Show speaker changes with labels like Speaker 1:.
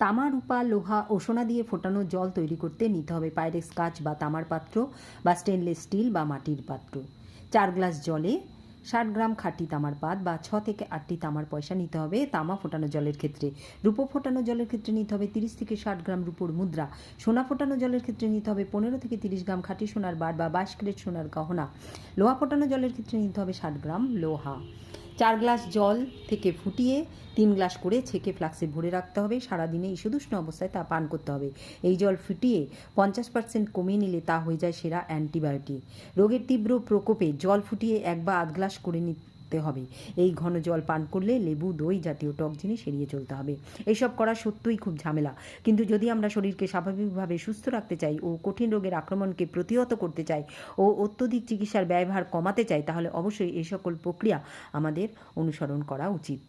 Speaker 1: তামা, রূপা, লোহা ও সোনা দিয়ে ফোটানো জল তৈরি করতে নিতে হবে পাইরেক্স কাঁচ বা তামার পাত্র বা স্টেনলেস স্টিল বা মাটির পাত্র। 4 গ্লাস জলে 60 গ্রাম খাঁটি তামার পাত বা 6 থেকে 8টি তামার পয়সা নিতে হবে তামা ফোটানো জলের ক্ষেত্রে। রূপো ফোটানো জলের ক্ষেত্রে নিতে হবে 30 থেকে 60 গ্রাম রূপোর মুদ্রা। সোনা ফোটানো জলের ক্ষেত্রে নিতে হবে 15 থেকে 30 গ্রাম খাঁটি সোনার বার বা 22 ক্যারেট সোনার গহনা। লোহা ফোটানো জলের ক্ষেত্রে নিতে হবে 60 গ্রাম লোহা। 4 গ্লাস জল থেকে ফুটিয়ে 3 গ্লাস করে ছেঁকে ফ্লাক্সে ভরে রাখতে হবে। সারাদিনে ঈষদুষ্ণ অবস্থায় তা পান করতে হবে। এই জল ফুটিয়ে 50% কমিয়ে নিলে তা হয়ে যায় সেরা অ্যান্টিবায়োটিক। রোগের তীব্র প্রকোপে জল ফুটিয়ে 1 বা আধ গ্লাস করে নিতে হবে। এই ঘন জল পান করলে লেবু, দই জাতীয় টক জিনিস এড়িয়ে চলতে হবে। এইসব করা সত্যই খুব ঝামেলা, কিন্তু যদি আমরা শরীরকে স্বাভাবিকভাবে সুস্থ রাখতে চাই ও কঠিন রোগের আক্রমণকে প্রতিহত করতে চাই ও অত্যধিক চিকিৎসার ব্যয়ভার কমাতে চাই, তাহলে অবশ্যই এই সকল প্রক্রিয়া আমাদের অনুসরণ করা উচিত।